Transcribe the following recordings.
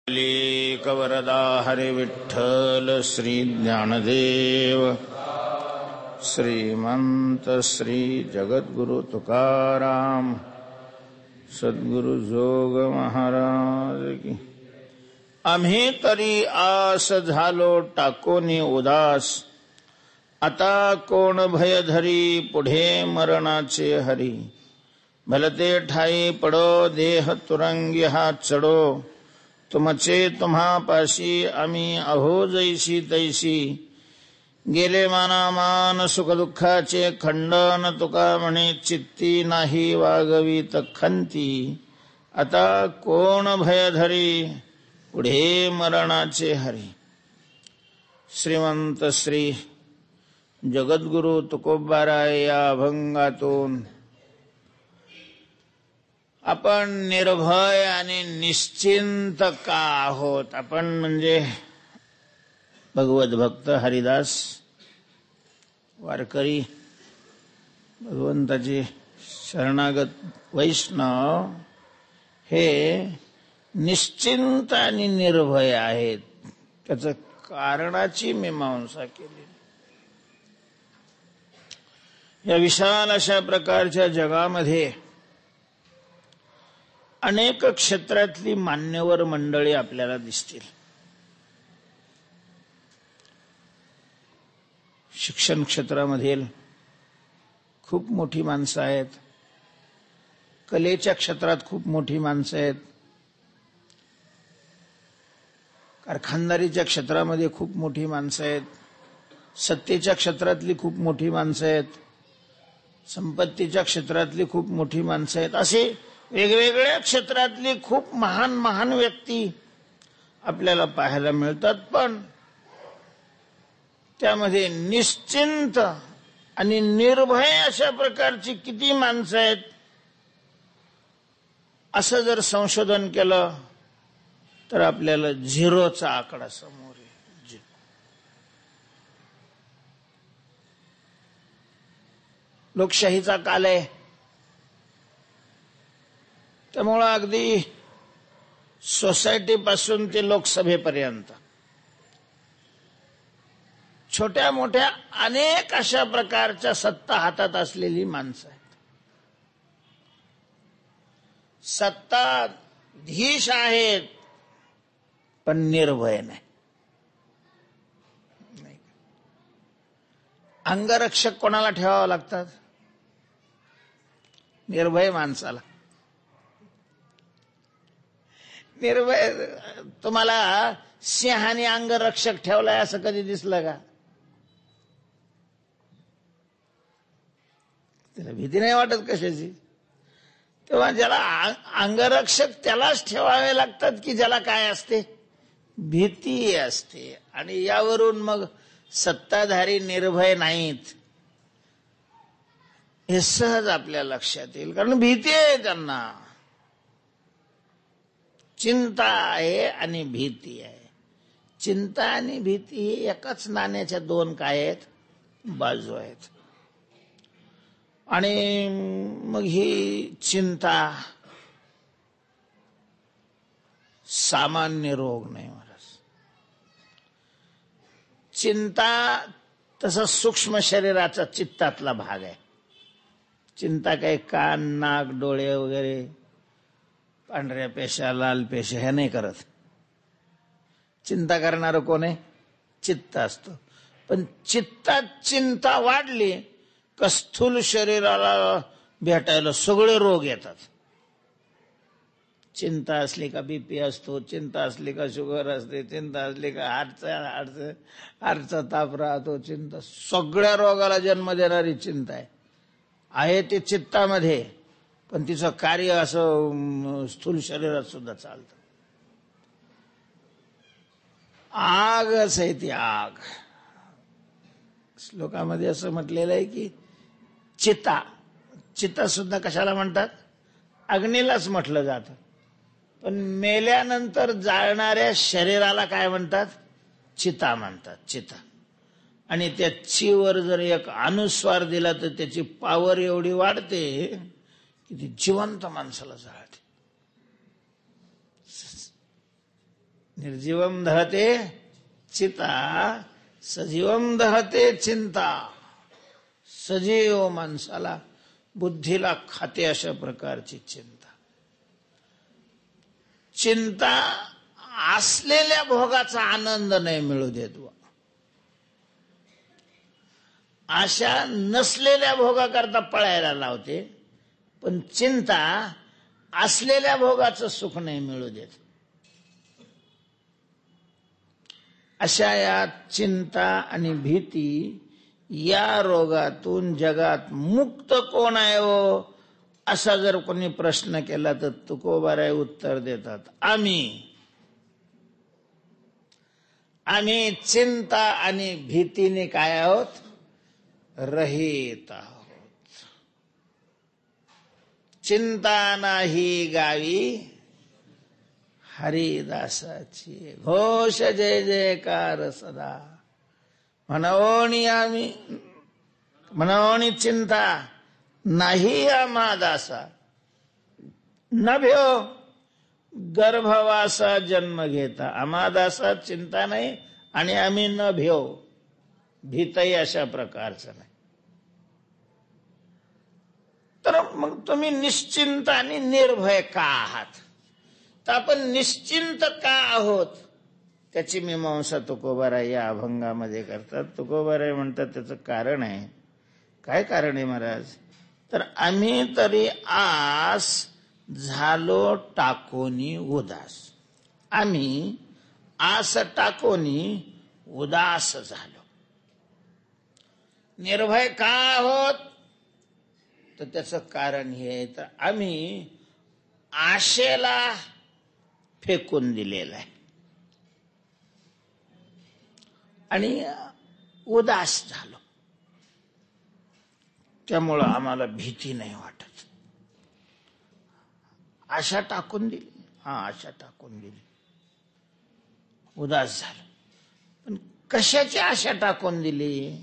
कवरदा हरे विठ्ठल श्री ज्ञानदेव श्रीमंत श्री जगद्गुरु तुकाराम सद्गुरु जोग महाराज की. आम्ही तरी आस झालो टाकोनी उदास, आता कोण भय धरी पुढे मरणाचे हरी. भलते ठाई पडो देह तुरंगी हा चढो, तुमचे तुम्हापाशी आम्ही अहो जैसी तैसी. गेले मानामान सुख दुःखाचे खंडन, तुका म्हणे चित्ती नाही वागवीत खंती. आता कोण भय धरी पुढे मरणाचे हरी. श्रीमंत श्री जगद्गुरु तुकोबाराय या अभंगातून आपण निर्भय आणि निश्चिंत का आहोत. आपण म्हणजे भगवत भक्त हरिदास वारकरी भगवंताचे शरणागत वैष्णव हे निश्चिंत आणि निर्भय आहेत. त्याचं कारणाची मीमांसा केली. या विशाल अशा प्रकारच्या जगामध्ये अनेक क्षेत्रातली मान्यवर मंडळी आपल्याला दिसतील. शिक्षण क्षेत्रामधील खूप मोठी माणसं आहेत, कलेच्या क्षेत्रात खूप मोठी माणसं आहेत, कारखानदारीच्या क्षेत्रामध्ये खूप मोठी माणसं आहेत, सत्तेच्या क्षेत्रातली खूप मोठी माणसं आहेत, संपत्तीच्या क्षेत्रातली खूप मोठी माणसं आहेत. असे वेगवेगळ्या क्षेत्रातली खूप महान महान व्यक्ती आपल्याला पाहायला मिळतात. पण त्यामध्ये निश्चिंत आणि निर्भय अशा प्रकारची किती माणसं आहेत असं जर संशोधन केलं तर आपल्याला झिरोचा आकडा समोर येईल. लोकशाहीचा काल आहे, त्यामुळं अगदी सोसायटीपासून ते लोकसभेपर्यंत छोट्या मोठ्या अनेक अशा प्रकारच्या सत्ता हातात असलेली माणसं आहेत. सत्ताधीश आहेत पण निर्भय नाही. अंगरक्षक कोणाला ठेवावं लागतात? निर्भय माणसाला. निर्भय तुम्हाला सिंहाने अंगरक्षक ठेवलाय असं कधी दिसलं का? त्याला भीती नाही वाटत कशाची. तेव्हा ज्याला अंगरक्षक त्यालाच ठेवावे लागतात की ज्याला काय असते, भीती असते. आणि यावरून मग सत्ताधारी निर्भय नाहीत हे सहज आपल्या लक्षात येईल. कारण भीती आहे त्यांना, चिंता आहे आणि भीती आहे. चिंता आणि भीती ही एकाच नाण्याच्या दोन काय आहेत, बाजू आहेत. आणि मग ही चिंता सामान्य रोग नाही महाराज. चिंता तसा सूक्ष्म शरीराचा चित्तातला भाग आहे. चिंता काही कान नाक डोळे वगैरे पांढऱ्या पेशा लाल पेशा हे नाही करत. चिंता करणारं कोण आहे? चित्त असतो. पण चित्तात चिंता वाढली का स्थूल शरीराला भेटायला सगळे रोग येतात. चिंता असली का बीपी असतो, चिंता असली का शुगर असते, चिंता असली का हार्टचा ताप राहतो. चिंता सगळ्या रोगाला जन्म देणारी चिंता आहे ते चित्तामध्ये. पण तिचं कार्य असं स्थूल शरीरात सुद्धा चालतं. आगच आहे ती आग. श्लोकामध्ये असं म्हटलेलं आहे की चिता सुद्धा कशाला म्हणतात? अग्नीलाच म्हटलं जातं. पण मेल्यानंतर जाळणाऱ्या शरीराला काय म्हणतात? चिता म्हणतात. चिता. आणि त्या चीवर जर एक अनुस्वार दिला तर त्याची पावर एवढी वाढते की ती जिवंत माणसाला जाळते. निर्जीवम दहते चिता सजीवम दहते चिंता. सजीव माणसाला बुद्धीला खाते अशा प्रकारची चिंता. चिंता असलेल्या भोगाचा आनंद नाही मिळू देत. आशा नसलेल्या भोगाकरता पळायला लावते, पण चिंता असलेल्या भोगाचं सुख नाही मिळू देत. अशा या चिंता आणि भीती या रोगातून जगात मुक्त कोण आहे हो, असा जर कोणी प्रश्न केला तर तुकोबाराय उत्तर देतात, आम्ही चिंता आणि भीतीने काय आहोत, रहित आहोत. चिंता नाही गावी हरिदासाची, घोष जय जयकार सदा. म्हणोनी चिंता नाही आम्हा दासा. न भ्यो गर्भवासा जन्म घेता. आम्हा दासा चिंता नाही आणि आम्ही न भ्यो, भीतही अशा प्रकारचं नाही. तर मग तुम्ही निश्चिंत आणि निर्भय का आहात? तर आपण निश्चिंत का आहोत त्याची मीमांसा तुकोबाराय या अभंगामध्ये करतात. तुकोबाराय म्हणतात त्याचं कारण आहे. काय कारण आहे महाराज? तर आम्ही तरी आस झालो टाकोनी उदास. आम्ही आस टाकोनी उदास झालो. निर्भय का आहोत? तर त्याचं कारण हे आहे, तर आम्ही आशेला फेकून दिलेलं आहे आणि उदास झालो. त्यामुळं आम्हाला भीती नाही वाटत. आशा टाकून दिली, आशा टाकून दिली, उदास झालो. पण कशाची आशा टाकून दिली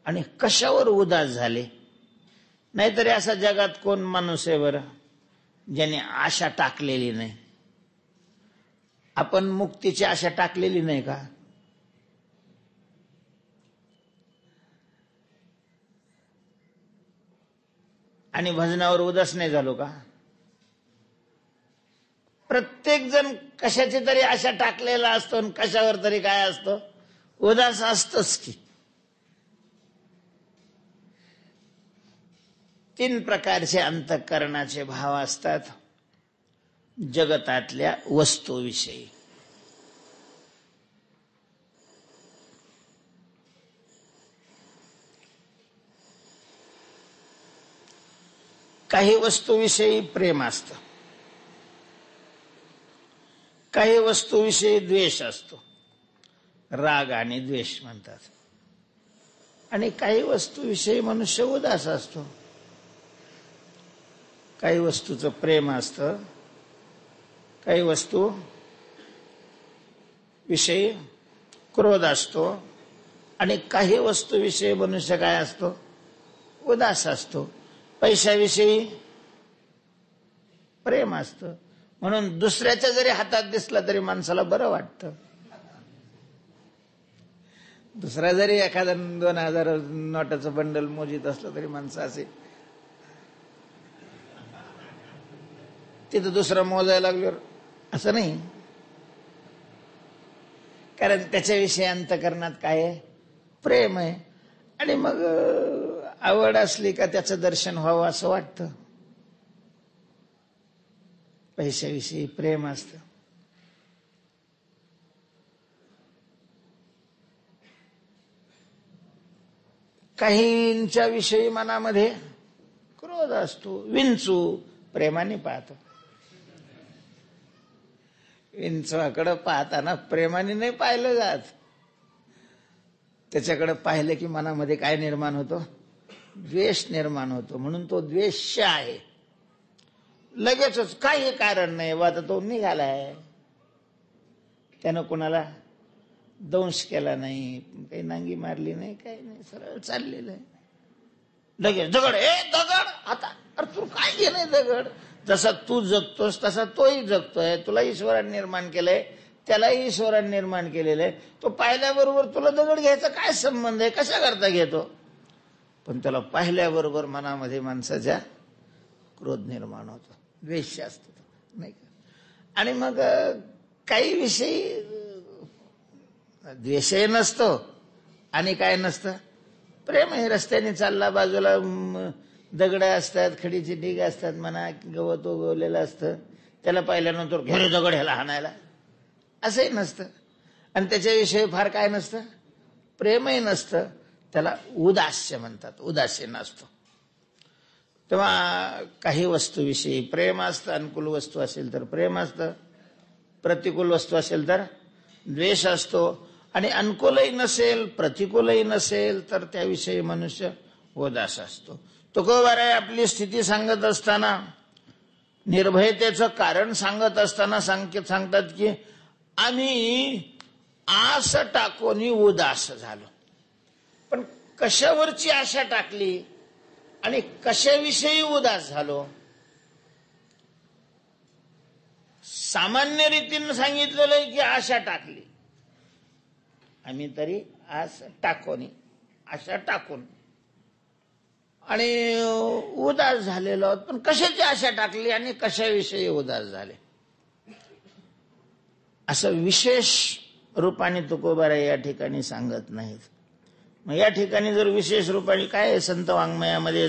आणि कशावर उदास झाले? नाहीतरी असा जगात कोण माणूस आहे बरं ज्याने आशा टाकलेली नाही? आपण मुक्तीची आशा टाकलेली नाही का? आणि भजनावर उदास नाही झालो का? प्रत्येक जण कशाची तरी आशा टाकलेला असतो आणि कशावर तरी काय असतो, उदास असतोच की. 3 प्रकारचे अंतःकरणाचे भाव असतात जगतातल्या वस्तूविषयी. काही वस्तूविषयी प्रेम असतं, काही वस्तूविषयी द्वेष असतो, राग आणि द्वेष म्हणतात. आणि काही वस्तूविषयी मनुष्य उदास असतो. काही वस्तूचं प्रेम असतं, काही वस्तू विषयी क्रोध असतो आणि काही वस्तूविषयी मनुष्य काय असतो, उदास असतो. पैशाविषयी प्रेम असतं, म्हणून दुसऱ्याच्या जरी हातात दिसला तरी माणसाला बरं वाटतं. दुसरा जरी एखादा 2000 नोटाचं बंडल मोजीत असलं तरी माणसं असे तिथं दुसरं मोजायला लागल्यावर असं नाही, कारण त्याच्याविषयी अंतःकरणात काय आहे, प्रेम आहे. आणि मग आवड असली का त्याचं दर्शन व्हावं असं वाटतं. पैशाविषयी प्रेम असतं. काहींच्या विषयी मनामध्ये क्रोध असतो. विंचू प्रेमाने पाहतो. विंचवाकडे पाहताना प्रेमाने नाही पाहिलं जात. त्याच्याकडे पाहिलं की मनामध्ये काय निर्माण होतो, द्वेष निर्माण होतो. म्हणून तो द्वेष्य आहे. लगेचच काही कारण नाही आता तो निघालाय. त्यानं कोणाला दंश केला नाही, काही नांगी मारली नाही, काही नाही, सरळ चाललेलं आहे. लगेच दगड, दगड आता, अरे तू काय गेलंय दगड? जसा तू जगतोस तसा तोही जगतोय. तुला ईश्वराने निर्माण केलंय, त्यालाही ईश्वराने निर्माण केलेलं आहे. तो पाहिल्याबरोबर तुला दगड घ्यायचा काय संबंध आहे, कशा करता घेतो? पण त्याला पाहिल्याबरोबर मनामध्ये माणसाच्या क्रोध निर्माण होतो, द्वेष असतो, नाही का? आणि मग काही विषयी द्वेषही नसतो आणि काय नसतं, प्रेम आहे. रस्त्याने चालला, बाजूला दगड असतात, खडीची ढीग असतात म्हणा, गवत उगवलेलं असतं, त्याला पाहिल्यानंतर घे दगड ह्याला हाणायला, असंही नसतं. आणि त्याच्याविषयी फार काय नसतं, प्रेमही नसतं. त्याला उदास्य म्हणतात, उदासीन असतो. तेव्हा काही वस्तूविषयी प्रेम असतं, अनुकूल वस्तू असेल तर प्रेम असतं, प्रतिकूल वस्तू असेल तर द्वेष असतो. आणि अनुकूलही नसेल, प्रतिकूलही नसेल तर त्याविषयी मनुष्य उदास असतो. तुकोबाराय आपली स्थिती सांगत असताना, निर्भयतेचं कारण सांगत असताना सांगतात की आम्ही आस टाकून उदास झालो. पण कशावरची आशा टाकली आणि कशाविषयी उदास झालो? सामान्य रीतीनं सांगितलेलं आहे की आशा टाकली, आम्ही तरी आस टाकून, आशा टाकून आणि उदास झालेलो आहोत. पण कशाची आशा टाकली आणि कशाविषयी उदास झाले, असं विशेष रूपाने तुकोबाराय या ठिकाणी सांगत नाहीत. मग या ठिकाणी जर विशेष रूपाने काय संत वाङ्मयामध्ये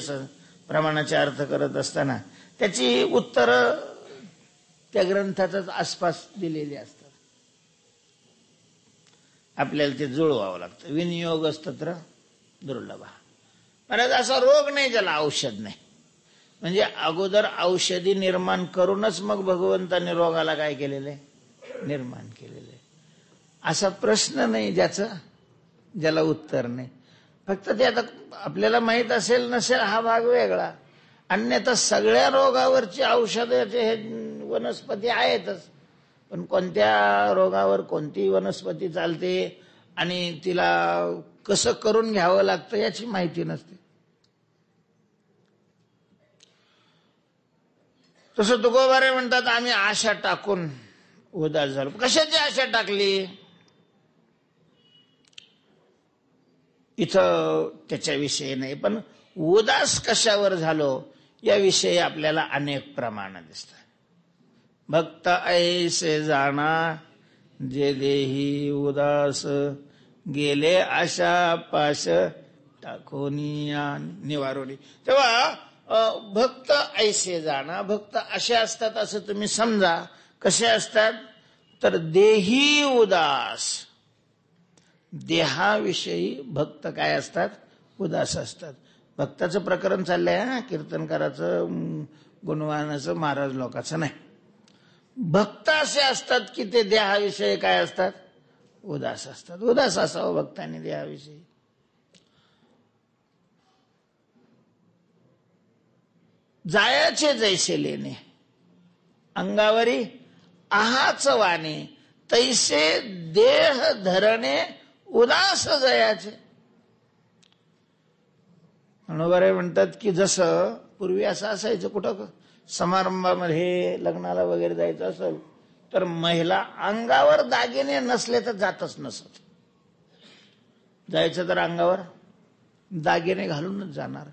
प्रमाणाचे अर्थ करत असताना त्याची उत्तरं त्या ग्रंथाच्याच आसपास दिलेली असतात. आपल्याला ते जुळवावं लागतं. विनियोगस्तत्र दुर्लभ. महाराज असा रोग नाही ज्याला औषध नाही, म्हणजे अगोदर औषधी निर्माण करूनच मग भगवंताने रोगाला काय केलेलं आहे, निर्माण केलेलं आहे. असा प्रश्न नाही ज्याला उत्तर नाही. फक्त ते आता आपल्याला माहित असेल नसेल हा भाग वेगळा. अन्यथा सगळ्या रोगावरची औषधाचे हे वनस्पती आहेतच. पण कोणत्या रोगावर कोणती वनस्पती चालते आणि तिला कसं करून घ्यावं लागतं याची माहिती नसते. तसं तुकोबाराय म्हणतात आम्ही आशा टाकून उदास झालो. कशाची आशा टाकली? इथं त्याच्याविषयी नाही, पण उदास कशावर झालो याविषयी आपल्याला अनेक प्रमाण दिसतात. भक्त ऐसे जाणा जे देही उदास, गेले आशा पाश टाकोनिया निवारोनी. तेव्हा भक्त ऐसे जाणा, भक्त असे असतात असं तुम्ही समजा. कसे असतात तर देही उदास, देहाविषयी भक्त काय असतात, उदास असतात. भक्ताचं प्रकरण चाललंय हा, कीर्तनकाराचं, गुणवानाचं, महाराज लोकांचं नाही. भक्त असे असतात की ते देहाविषयी काय असतात, उदास असतात. उदास असावं भक्तांनी देहाविषयी. जायाचे जैसे लेणे, अंगावरी आहाच वाणे, तैसे देह धरणे उदास जयाचे. म्हणून म्हणतात की जसं पूर्वी असं असायचं, कुठं समारंभामध्ये लग्नाला वगैरे जायचं असेल तर महिला अंगावर दागिने नसले तर जातच नसत. जायचं तर अंगावर दागिने घालूनच जाणार.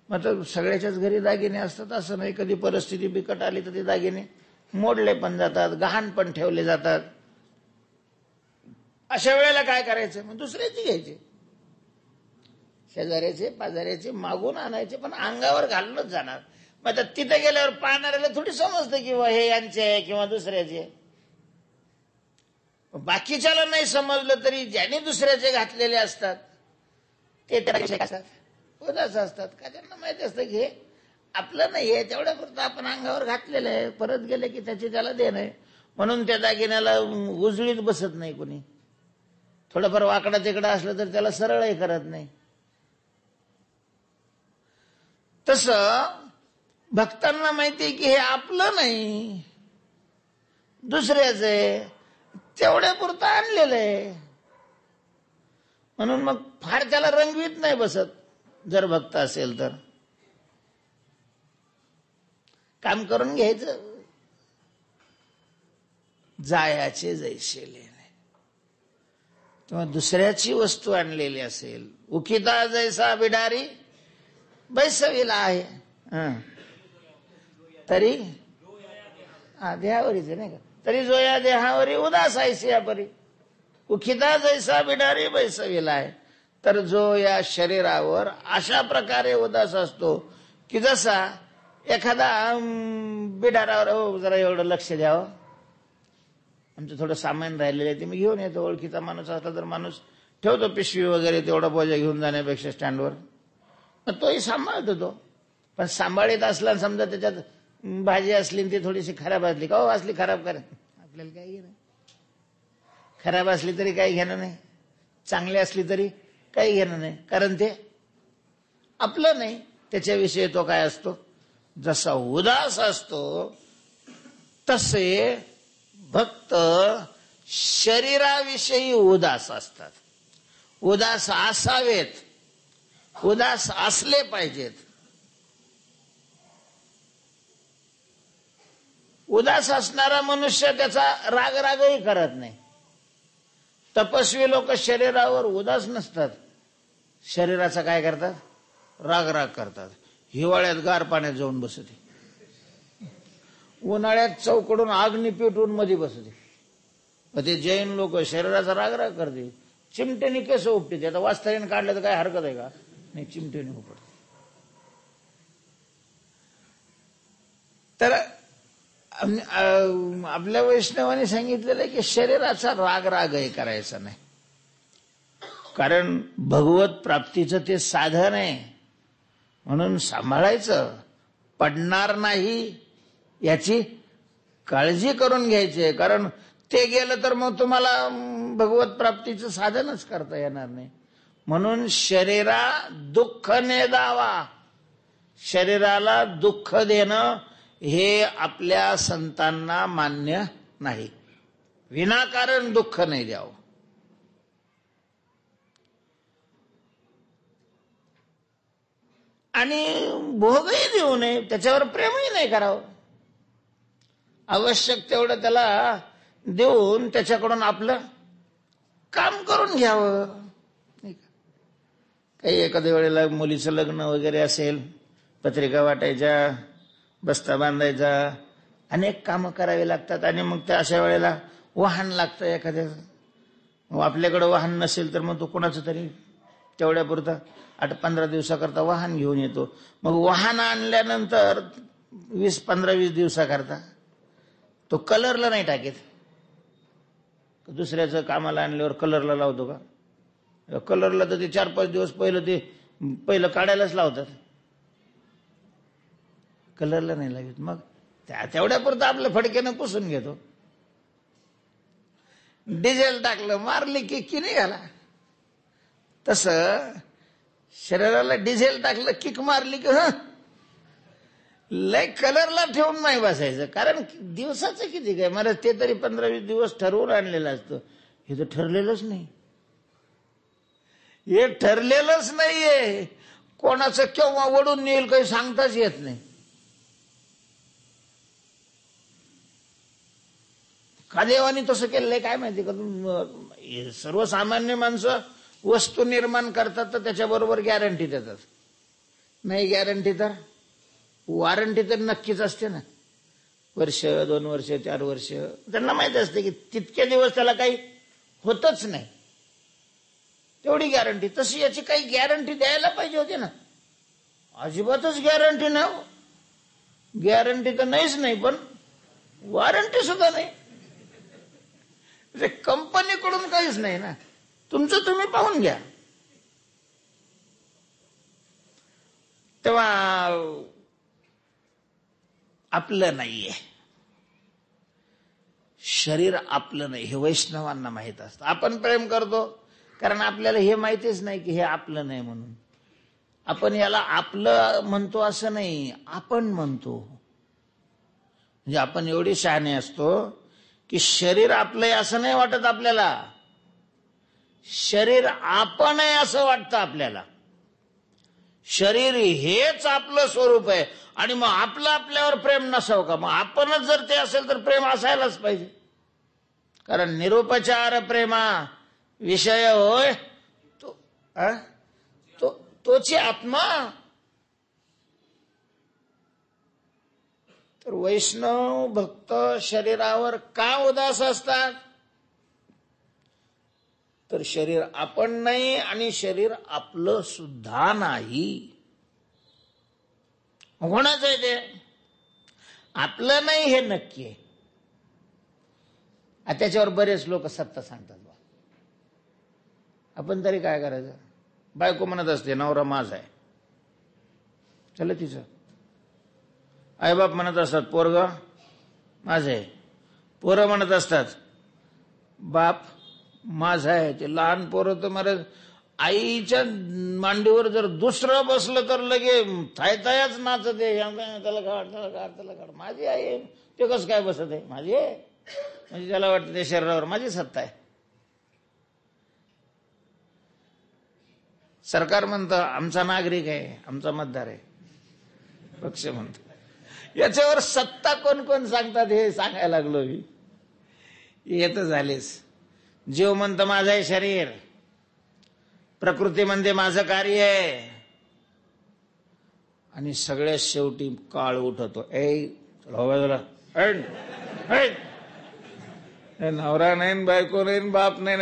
मग सगळ्याच्याच घरी दागिने असतात असं नाही. कधी परिस्थिती बिकट आली तर ते दागिने मोडले पण जातात, गहाण पण ठेवले जातात. अशा वेळेला काय करायचं, मग दुसऱ्याची घ्यायचे, शेजाऱ्याचे पाजाऱ्याचे मागून आणायचे, पण अंगावर घालूनच जाणार. मग आता तिथे गेल्यावर पाहणाऱ्याला थोडी समजतं किंवा हे यांचे आहे किंवा दुसऱ्याचे. बाकीच्याला नाही समजलं तरी ज्याने दुसऱ्याचे घातलेले असतात ते उदास असतात. का त्यांना माहिती असतं की हे आपलं नाही आहे, तेवढ्यापुरतं आपण अंगावर घातलेलं आहे, परत गेले की त्याची त्याला देणं आहे. म्हणून त्या दागिन्याला उजळीत बसत नाही कोणी. थोडंफार वाकडा तिकडा असलं तर त्याला सरळही करत नाही. तसं भक्तांना माहितीये की हे आपलं नाही, दुसऱ्याच आहे, तेवढ्यापुरतं आणलेलं आहे. म्हणून मग फार त्याला रंगवीत नाही बसत जर भक्त असेल तर. काम करून घ्यायचं. जायाचे जैसे लेणे. किंवा दुसऱ्याची वस्तू आणलेली असेल, उखिता जैसा बिडारी बैसविला आहे, तरी देहावरीच नाही का, तरी जो या देहावरी उदास आहे या परी. उखिता जैसा बिडारी बैसविला आहे. तर जो या शरीरावर अशा प्रकारे उदास असतो की जसा एखादा बिडारावर, हो जरा एवढं लक्ष द्यावं, आमचं थोडं सामान राहिलेलं आहे ते मी घेऊन येतो. ओळखीचा माणूस असला तर माणूस ठेवतो पिशवी वगैरे, तेवढा बोजा घेऊन जाण्यापेक्षा स्टँडवर, मग तोही सांभाळतो तो. पण सांभाळीत असला समजा त्याच्यात भाजी असली ती थोडीशी खराब असली का, हो असली खराब करा, आपल्याला काही घेणं, खराब असली तरी काही घेणं नाही, चांगली असली तरी काही घेणं नाही, कारण ते आपलं नाही. त्याच्याविषयी तो काय असतो, जसा उदास असतो तसे भक्त शरीराविषयी उदास असतात. उदास असावेत, उदास असले पाहिजेत. उदास असणारा मनुष्य त्याचा रागरागही करत नाही. तपस्वी लोक शरीरावर उदास नसतात, शरीराचा काय करतात, रागराग करतात. हिवाळ्यात गार पाण्यात जाऊन बसते, उन्हाळ्यात चौकडून आग्नी पेटवून मध्ये बसते. मग ते जैन लोक शरीराचा रागराग करते. चिमटेने केस उपटते. आता वास्तरीने काढलं तर काय हरकत आहे का, नाही, चिमटेने उपटते. तर आपल्या वैष्णवांनी सांगितलेलं आहे की शरीराचा रागरागही करायचा नाही, कारण भगवत प्राप्तीचं ते साधन आहे. म्हणून सांभाळायचं, पडणार नाही याची काळजी करून घ्यायची. कारण ते गेलं तर मग तुम्हाला भगवत प्राप्तीचं साधनच करता येणार नाही. म्हणून शरीरा दुःख नेदावा, शरीराला दुःख देणं हे आपल्या संतांना मान्य नाही. विनाकारण दुःख नाही द्यावं. आणि भोगही देऊ नये, त्याच्यावर प्रेमही नाही करावं. आवश्यक तेवढं त्याला देऊन त्याच्याकडून आपलं काम करून घ्यावं. काही एखाद्या वेळेला मुलीचं लग्न वगैरे असेल, पत्रिका वाटायच्या, बस्ता बांधायचा, अनेक कामं करावी लागतात. आणि मग त्या अशा वेळेला वाहन लागतं एखाद्याचं. आपल्याकडं वाहन नसेल तर मग तो कोणाचं तरी तेवढ्यापुरता 8-15 दिवसाकरता वाहन घेऊन येतो. मग वाहन आणल्यानंतर 15-20 दिवसाकरता तो कलरला नाही टाकीत. दुसऱ्याचं कामाला आणल्यावर कलरला लावतो का? कलरला तर ते 4-5 दिवस पहिलं काढायलाच लावतात, कलरला नाही लावित. मग तेवढ्यापुरतं आपलं फडक्यानं पुसून घेतो. डिझेल टाकलं, मारली की निघाला. तसं शरीराला डिझेल टाकलं, किक मारली की लय कलरला ठेवून नाही बसायचं. कारण दिवसाचं किती काय, मला ते तरी 15-20 दिवस ठरवून आणलेलं असतं. हे तर ठरलेलंच नाही, हे ठरलेलंच नाहीये. कोणाचं केव्हा वडून नेईल काही सांगताच येत नाही. का देवानी तसं केलंय काय माहिती का? सर्वसामान्य माणसं वस्तू निर्माण करतात तर त्याच्याबरोबर गॅरंटी देतात. नाही गॅरंटी तर वॉरंटी तर नक्कीच असते ना. 1 वर्ष, 2 वर्ष, 4 वर्ष, त्यांना माहिती असते की तितके दिवस त्याला काही होतच नाही, तेवढी गॅरंटी. तशी याची काही गॅरंटी द्यायला पाहिजे होती ना. अजिबातच गॅरंटी नाही. गॅरंटी तर नाहीच नाही, पण वॉरंटी सुद्धा नाही. कंपनीकडून काहीच नाही ना. तुमचं तुम्ही पाहून घ्या. तेव्हा आपलं नाहीये, शरीर आपलं नाही हे वैष्णवांना माहित असतं. आपण प्रेम करतो कारण आपल्याला हे माहितीच नाही की हे आपलं नाही म्हणून. आपण याला आपलं म्हणतो असं नाही, आपण म्हणतो. म्हणजे आपण एवढे शहाणे असतो की शरीर आपलं आहे असं नाही वाटत आपल्याला, शरीर आपण आहे असं वाटतं आपल्याला. शरीर हेच आपलं स्वरूप आहे आणि मग आपलं आपल्यावर प्रेम नसावं का? मग आपणच जर ते असेल तर प्रेम असायलाच पाहिजे. कारण निरुपचार प्रेमा विषय होय तोची आत्मा. तर वैष्णव भक्त शरीरावर का उदास असतात? तर शरीर आपण नाही आणि शरीर आपलं सुद्धा नाही. कोणाच आहे ते? आपलं नाही हे नक्की आहे. त्याच्यावर बरेच लोक सत्ता सांगतात. आपण तरी काय करायचं? बायको म्हणत असते नवरा माझा आहे, चला तिचं. आईबाप म्हणत असतात पोरग माझं आहे. पोरं म्हणत असतात बाप माझा आहे. ते लहान पोरं तर मला आईच्या मांडीवर जर दुसरं बसलं तर लगे थायतायाच नाचत आहे. त्याला काढ त्याला काढ त्याला काढ. माझी आई आहे ते कसं काय बसत आहे? माझी आहे. म्हणजे त्याला वाटतं ते शरीरावर माझी सत्ता आहे. सरकार म्हणतं आमचा नागरिक आहे, आमचा मतदार आहे. पक्ष म्हणतो. याच्यावर सत्ता कोण कोण सांगतात हे सांगायला लागलो मी. येत झालेच. जीव म्हणतं माझं आहे शरीर, प्रकृती म्हणते माझं कार्य आहे, आणि सगळ्यात शेवटी काळ उठतो. नवरा नाही, बायको नाही, बाप नाही.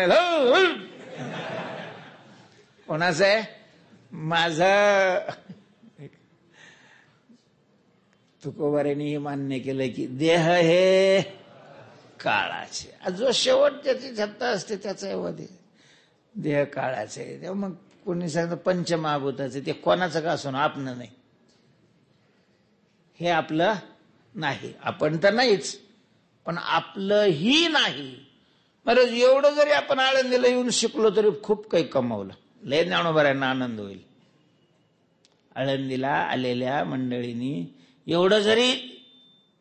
कोणाचं आहे? माझं. तुकोबाऱ्यांनी मान्य केलं की देह हे काळाचे. जो शेवट त्याची सत्ता असते त्याचा एवढे देह काळाचे. तेव्हा मग कोणी सांगतं पंचमहाभूताचे. ते कोणाचं का असो ना, आपलं नाही. हे आपलं नाही. आपण तर नाहीच, पण आपलंही नाही. बरं, एवढं जरी आपण आळंदीला येऊन शिकलो तरी खूप काही कमावलं. लय ज्ञानोबाऱ्यांना आनंद होईल. आळंदीला आलेल्या मंडळींनी एवढं जरी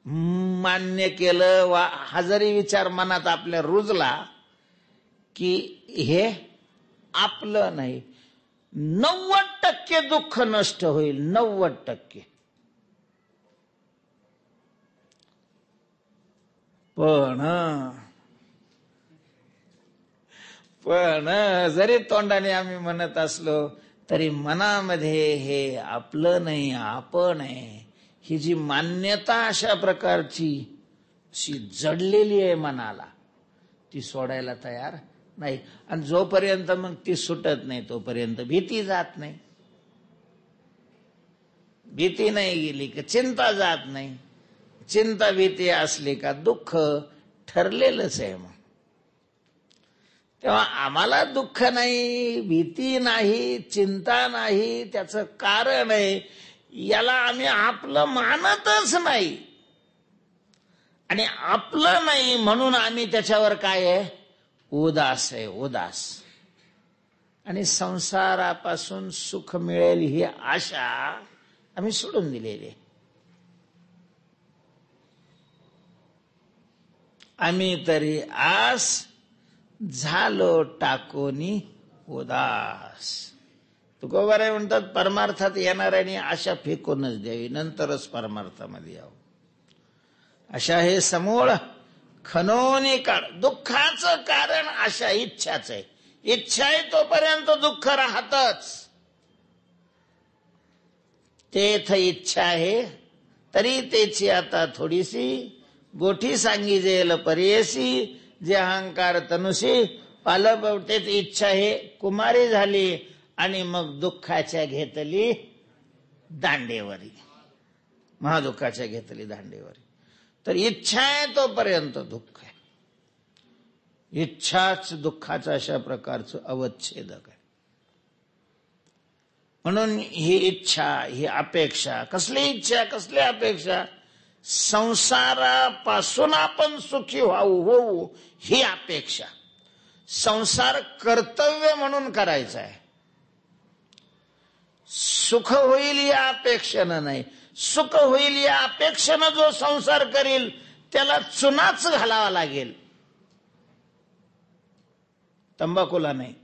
मान्य केलं वा हा जरी विचार मनात आपल्या रुजला की हे आपलं नाही, 90% दुःख नष्ट होईल. 90%. पण जरी तोंडाने आम्ही म्हणत असलो तरी मनामध्ये हे आपलं नाही आपण आहे ही जी मान्यता अशा प्रकारची अशी जडलेली आहे मनाला, ती सोडायला तयार नाही. आणि जोपर्यंत मग ती सुटत नाही तोपर्यंत भीती जात नाही. भीती नाही गेली की चिंता जात नाही. चिंता भीती असली का दुःख ठरलेलंच आहे. मग तेव्हा आम्हाला दुःख नाही, भीती नाही, चिंता नाही. त्याचं कारण आहे याला आम्ही आपलं मानतच नाही. आणि आपलं नाही म्हणून आम्ही त्याच्यावर काय आहे? उदास आहे, उदास. आणि संसारापासून सुख मिळेल ही आशा आम्ही सोडून दिलेली आहे. आम्ही तरी आस झालो टाकोनी उदास. तुकोबाराय म्हणतात परमार्थात येणाऱ्यांनी आशा फेकूनच द्यावी, नंतरच परमार्थामध्ये यावं. आशा हे समूळ खनोनी काढ. दुःखाचं कारण आशा, इच्छाच आहे. इच्छा आहे तोपर्यंत दुःख राहतच. तेथ इच्छा आहे तरी त्याची आता थोडीशी गोठी सांगी जेल परेसी. जे अहंकार तनुसी पालबवतेत इच्छा हे कुमारी झाली आणि मग दुःखाच्या घेतली दांडेवरी, महादुःखाच्या घेतली दांडेवरी. तर इच्छा आहे तोपर्यंत दुःख आहे. इच्छाच दुःखाचं अशा प्रकारचं अवच्छेदक आहे. म्हणून ही इच्छा, ही अपेक्षा, कसली इच्छा कसली अपेक्षा? संसारापासून आपण सुखी होऊ ही अपेक्षा. संसार कर्तव्य म्हणून करायचा आहे. सुख होईल या अपेक्षेनं नाही. सुख होईल या अपेक्षेनं जो संसार करील त्याला चुनाच घालावा लागेल, तंबाखूला नाही.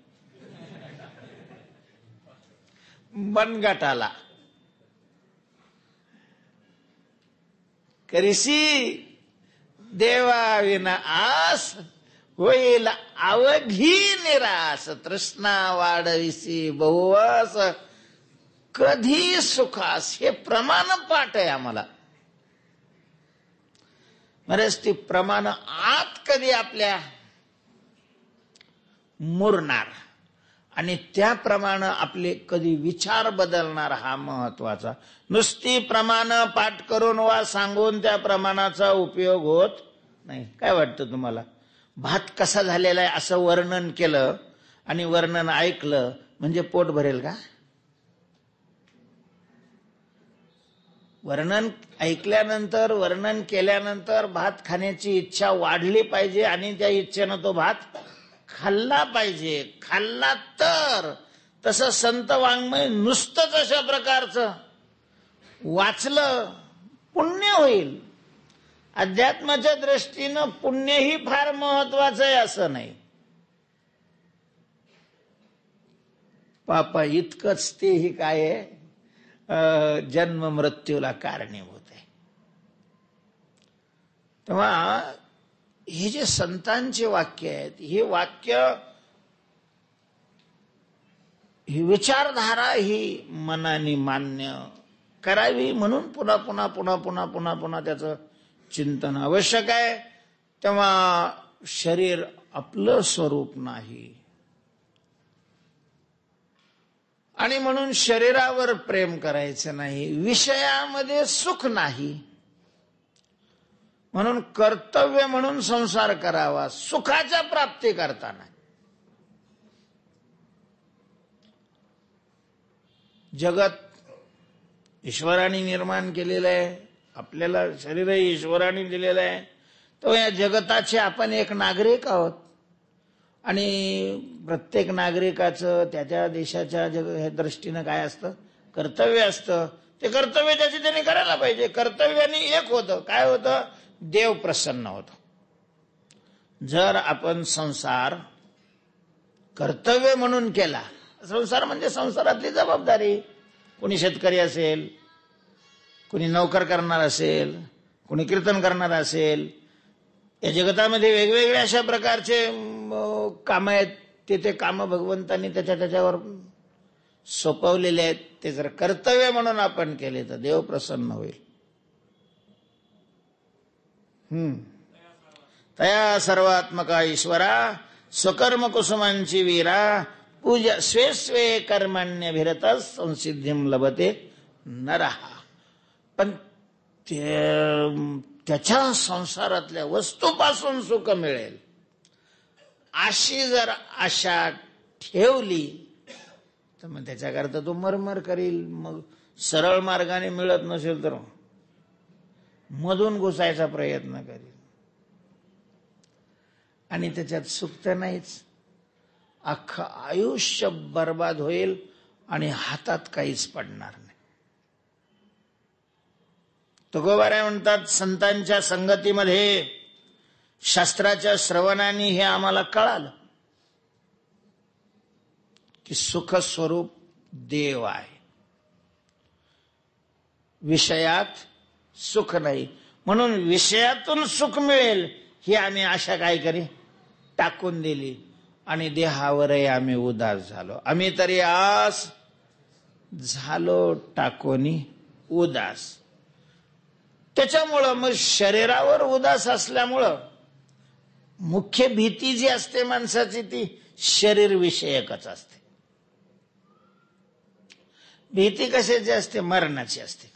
बनगटाला. करिसी देवा विना आस, होईल अवघी निरास. तृष्णा वाढविसी बहुवास, कधी सुखास. हे प्रमाण पाठ आहे आम्हाला. बरेच ती प्रमाण आत कधी आपल्या मुरणार आणि त्याप्रमाणे आपले कधी विचार बदलणार, हा महत्वाचा. नुसती प्रमाण पाठ करून वा सांगून त्या प्रमाणाचा उपयोग होत नाही. काय वाटतं तुम्हाला? भात कसा झालेला आहे असं वर्णन केलं आणि वर्णन ऐकलं म्हणजे पोट भरेल का? वर्णन ऐकल्यानंतर, वर्णन केल्यानंतर भात खाण्याची इच्छा वाढली पाहिजे आणि त्या इच्छेनं तो भात खाल्ला पाहिजे. खाल्ला तर तसं संत वाङ्मय नुसतंच अशा प्रकारचं वाचलं पुण्य होईल. अध्यात्माच्या दृष्टीनं पुण्यही फार महत्वाचं आहे असं नाही. पापा इतकंच तेही काय आहे, जन्म मृत्यूला कारणीभूत आहे. तेव्हा हे जे संतांचे वाक्य आहेत, हे वाक्य, ही विचारधारा ही मनाने मान्य करावी म्हणून पुन्हा पुन्हा पुन्हा पुन्हा पुन्हा पुन्हा त्याचं चिंतन आवश्यक आहे. तेव्हा शरीर आपलं स्वरूप नाही आणि म्हणून शरीरावर प्रेम करायचं नाही. विषयामध्ये सुख नाही म्हणून कर्तव्य म्हणून संसार करावा सुखाच्या प्राप्ती करताना. जगत ईश्वराने निर्माण केलेलं आहे, आपल्याला शरीरही ईश्वराने दिलेलं आहे. तो या जगताचे आपण एक नागरिक आहोत आणि प्रत्येक नागरिकाचं त्याच्या देशाच्या दृष्टीनं काय असतं, कर्तव्य असतं. ते कर्तव्य त्याची त्याने करायला पाहिजे. कर्तव्याने एक होतं, काय होतं, देव प्रसन्न होतो. जर आपण संसार कर्तव्य म्हणून केला, संसार म्हणजे संसारातली जबाबदारी, कोणी शेतकरी असेल, कोणी नोकर करणार असेल, कोणी कीर्तन करणार असेल, या जगतामध्ये वेगवेगळ्या अशा प्रकारचे कामं आहेत. ते कामं भगवंतांनी त्याच्यावर सोपवलेले आहेत. ते जर कर्तव्य म्हणून आपण केले तर देव प्रसन्न होईल. तया सर्वात्मका ईश्वरा स्वकर्म कुसुमांची वीरा पूजा स्वे स्वे कर्मण्यभिरत संसिद्धिम लभते नरहा. पण त्याच्या संसारातल्या वस्तूपासून सुख मिळेल अशी जर आशा ठेवली तर मग त्याच्याकरता तो मरमर करील. मग सरळ मार्गाने मिळत नसेल तर मधून घुसायचा प्रयत्न करील आणि त्याच्यात सुख तर नाहीच. अख्खं आयुष्य बर्बाद होईल आणि हातात काहीच पडणार नाही. तुकोबाराय म्हणतात, संतांच्या संगतीमध्ये शास्त्राच्या श्रवणाने हे आम्हाला कळालं की सुख स्वरूप देव आहे, विषयात सुख नाही. म्हणून विषयातून सुख मिळेल ही आम्ही आशा काय करी टाकून दिली आणि देहावरही आम्ही उदास झालो. आम्ही तरी आस झालो टाकोनी उदास. त्याच्यामुळं मग शरीरावर उदास असल्यामुळं मुख्य भीती जी असते माणसाची ती शरीर विषयकच असते. भीती कशाची असते? मरणाची असते.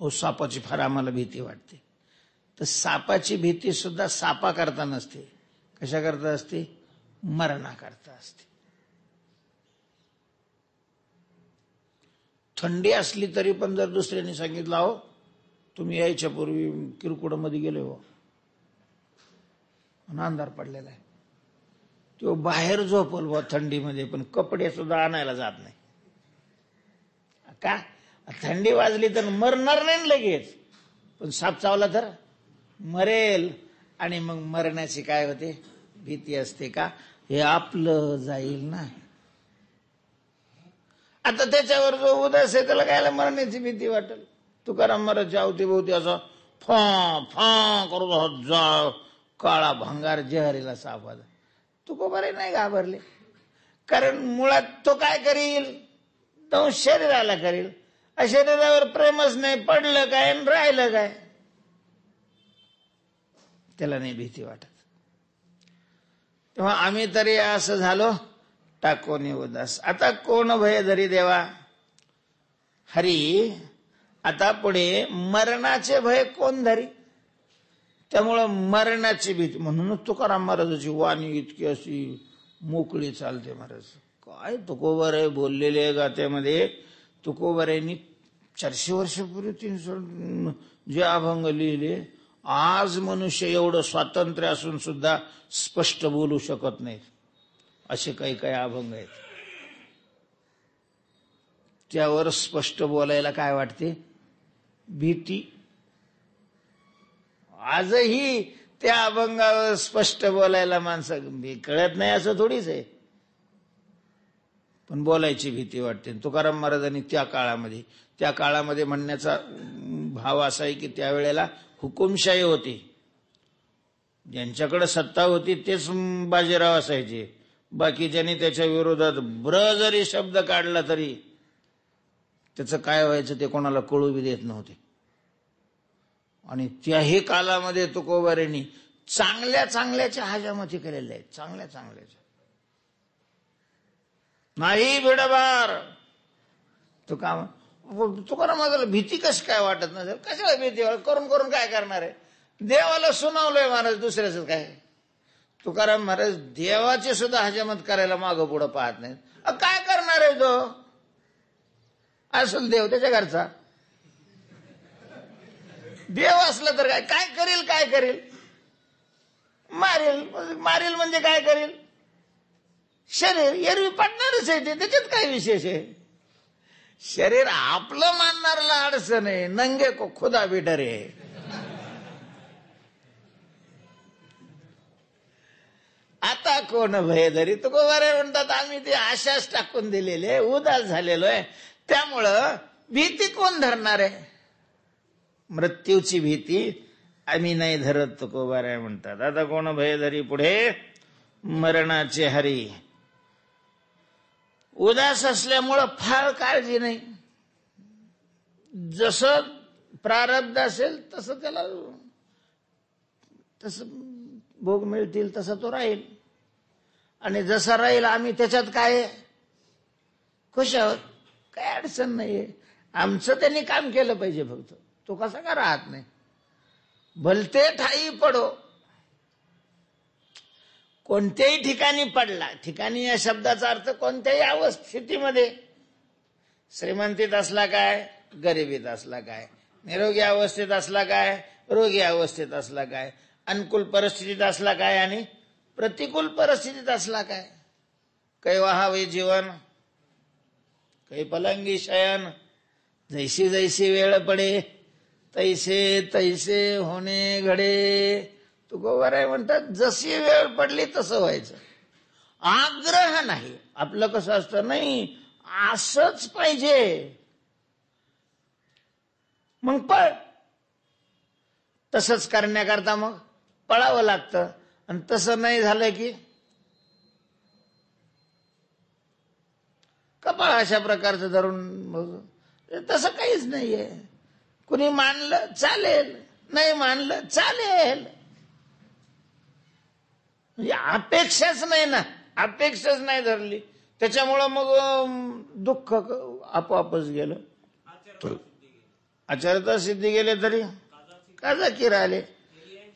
हो, सापाची फार आम्हाला भीती वाटते. तर सापाची भीती सुद्धा सापा करता नसते. कशा करता असते? मरणा करता असते. थंडी असली तरी पण जर दुसऱ्यांनी सांगितलं, हो तुम्ही यायच्या पूर्वी किरकोळमध्ये गेले हो, अंधार पडलेला आहे, तो बाहेर झोपल व थंडीमध्ये, पण कपडे सुद्धा आणायला जात नाही. का? थंडी वाजली तर मरणार नाही लगेच, पण साप चावला तर मरेल. आणि मग मरण्याची काय होते? भीती असते. का? हे आपलं जाईल ना. आता त्याच्यावर जो उदास आहे त्याला कायला मरण्याची भीती वाटेल. तुकाराम महाराजच्या अवतीभोवती असं फा फा करून जा काळा भंगार जहरीला साप आला. तुकोबारे नाही घाबरले, कारण मुळात तो काय करील, तो शरीराला करील. शरीरावर प्रेमच नाही, पडलं काय आणि राहिलं काय, त्याला नाही भीती वाटत. तेव्हा आम्ही तरी असं झालो टाकोनी उदास. आता कोण भय धरी देवा हरी. आता पुढे मरणाचे भय कोण धरी. त्यामुळं मरणाची भीती. म्हणूनच तुकाराम महाराजाची वाणी इतकी अशी मोकळी चालते. महाराज काय तुकोबाराय बोललेले गात्यामध्ये. तुकोबारायांनी 400 वर्षापूर्वी 300 जे अभंग लिहिले, आज मनुष्य एवढं स्वातंत्र्य असून सुद्धा स्पष्ट बोलू शकत नाहीत, असे काही काही अभंग आहेत. त्यावर स्पष्ट बोलायला काय वाटते, भीती. आजही त्या अभंगावर स्पष्ट बोलायला माणसं कळत नाही असं थोडीच आहे, पण बोलायची भीती वाटते. तुकाराम महाराजांनी त्या काळामध्ये म्हणण्याचा भाव असा आहे की त्यावेळेला हुकुमशाही होती. ज्यांच्याकडे सत्ता होती तेच बाजीराव असायचे. बाकीच्यांनी त्याच्या विरोधात जरी शब्द काढला तरी त्याचं काय व्हायचं ते कोणाला कळू बी देत नव्हते. आणि त्याही कालामध्ये तुकोबारांनी चांगल्या चांगल्याच्या हजामती केलेल्या आहेत. चांगल्या चांगल्याच्या नाही भिडभार. तुकाराम महाराजाला भीती कशी काय वाटत नसेल. कशाला भीती करून करून काय करणार आहे. देवाला सुनावलंय महाराज, दुसऱ्याच काय. तुकाराम महाराज देवाची सुद्धा हजामत करायला मागं पुढं पाहत नाहीत. काय करणार आहे तो. असेल देव त्याच्या घरचा, देव असला तर काय करेल, काय करेल, मारेल म्हणजे काय करेल. शरीर एरवी पडणारच आहे ते, त्याच्यात काय विशेष आहे. शरीर आपलं मानणारला अडचण आहे. नंगे को खुदा भी डरे. आता कोण भय धरी. तुकोबारे म्हणतात आम्ही ते आशाच टाकून दिलेले, उदास झालेलो आहे, त्यामुळं भीती कोण धरणार आहे. मृत्यूची भीती आम्ही नाही धरत, तुकोबारे म्हणतात. आता कोण भय धरी पुढे मरणाचे हरी. उदास असल्यामुळं फार काळजी नाही. जसं प्रारब्ध असेल तसं त्याला तसं भोग मिळतील तसं तो राहील. आणि जसा राहील आम्ही त्याच्यात काय खुश आहोत, काय अडचण नाहीये. आमचं त्यांनी काम केलं पाहिजे फक्त. तो कसा का राहत नाही. भलते ठाई पडो. कोणत्याही ठिकाणी पडला. ठिकाणी या शब्दाचा अर्थ कोणत्याही अवस्थेमध्ये. श्रीमंतीत असला काय, गरिबीत असला काय, निरोगी अवस्थेत असला काय, रोगी अवस्थेत असला काय, अनुकूल परिस्थितीत असला काय आणि प्रतिकूल परिस्थितीत असला काय. काही वाहावे जीवन, काही पलंगी शयन. जैसी जैसी वेळ पडे तैसे तैसे होणे घडे. तुकोबाराय म्हणतात जशी वेळ पडली तसं व्हायचं. आग्रह नाही. आपलं कसं असतं, नाही असंच पाहिजे मग पळ. तसंच करण्याकरता मग पळावं लागतं. आणि तसं नाही झालं की कपाळ अशा प्रकारचं धरून. तसं काहीच नाहीये. कुणी मानलं चालेल, नाही मानलं चालेल. म्हणजे अपेक्षाच नाही ना. अपेक्षाच नाही धरली त्याच्यामुळं मग दुःख आपोआपच गेलं. आचारता सिद्धी गेले तरी काजा की राहिले.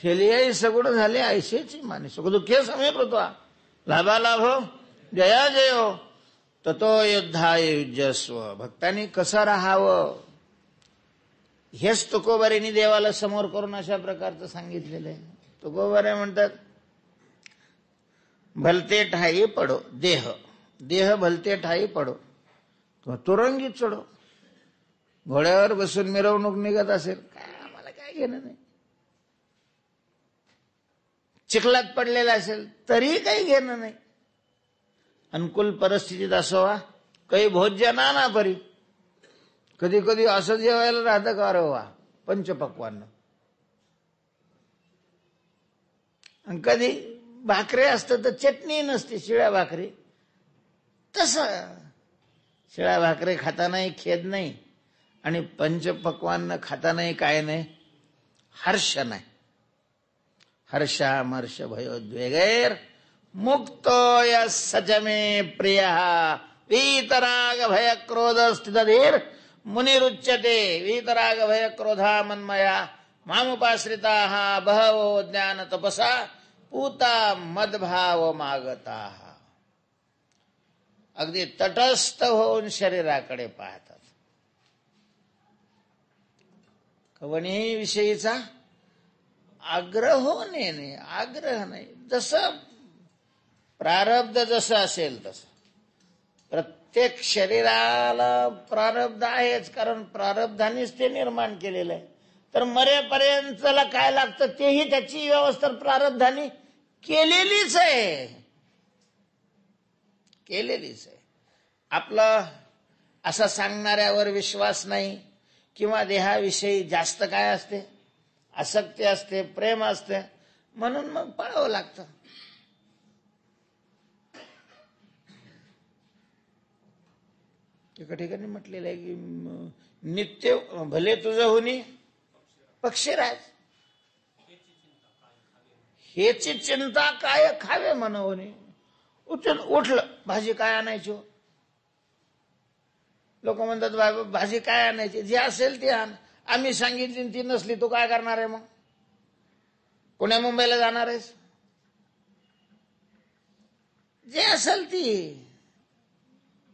ठेलियाही सगुण झाले ऐशेची माने. सुख दुःखे समीप होता. लाभा लाभ जया जयो ततो युद्धाय युजस्व. भक्तांनी कसं राहावं हेच तुकोबारांनी देवाला समोर करून अशा प्रकारचं सांगितलेलं आहे. तुकोबारे म्हणतात भलते ठाई पडो. देह भलते ठाई पडो किंवा तुरंगी चढो. घोड्यावर बसून मिरवणूक निघत असेल काय आम्हाला काय घेणं नाही. चिखलात पडलेला असेल तरी काही घेणं नाही. अनुकूल परिस्थितीत असोवा काही भोज्य नाना परी. कधी कधी असं जेवायला राहतं का, अरे वा, पंचपक्वान्न. आणि कधी भाकरी असतं तर चटणी नसते, शिळ्या भाकरी. तसं शिळ्या भाकरी खातानाही खेद नाही आणि पंचपक्वान्न खातानाही काय नाही, हर्ष नाही. हर्षामर्ष भयोद्वेगैर मुक्तो यः स च मे प्रियः वीतराग भय क्रोध स्थितधीर मुनिरुच्यते. वीतराग भय क्रोधा मन्मया मामुपाश्रिताः बहवो ज्ञान तपसा पूता मदभाव मागताः. अगदी तटस्थ होऊन शरीराकडे पाहतात. कवणी विषयीचा आग्रह नाही, आग्रह नाही. जसं प्रारब्ध जसं असेल तसं. प्रत्येक शरीराला प्रारब्ध आहेच, कारण प्रारब्धानेच ते निर्माण केलेलं आहे. तर मरेपर्यंतला काय लागतं तेही त्याची व्यवस्था प्रारब्धाने केलेलीच आहे, केलेलीच आहे. आपलं असं सांगणाऱ्यावर विश्वास नाही किंवा देहाविषयी जास्त काय असते, आसक्ती असते, प्रेम असते, म्हणून मग पाळावं लागतं. एका ठिकाणी म्हटलेलं आहे की नित्य भले तुझं होनी पक्षीराज, हेची चिंता काय खावे म्हणून. उठलं भाजी काय आणायची, लोक म्हणतात भाजी काय आणायची, जी असेल ती आण. आम्ही सांगितली ती नसली तू काय करणार आहे मग? पुण्या मुंबईला जाणार आहेस? जे असेल ती,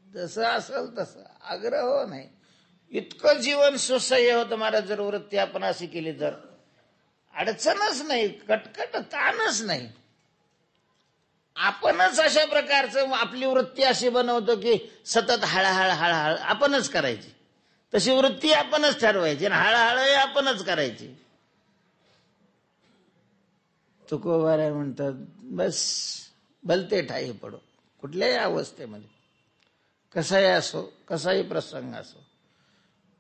जसं असेल तसं. आग्रह हो नाही. इतकं जीवन सुसह्य होतं महाराज जर वृत्ती आपण अशी केली तर. अडचणच नाही, कटकट ताणच नाही. आपणच अशा प्रकारचं आपली वृत्ती अशी बनवतो की सतत हळहळ हळहळ आपणच करायची. तशी वृत्ती आपणच ठरवायची आणि हळहळ आपणच करायची. तुकोबाराय म्हणतात, बस भलते ठाई पडो, कुठल्याही अवस्थेमध्ये कसाही असो, कसाही प्रसंग असो,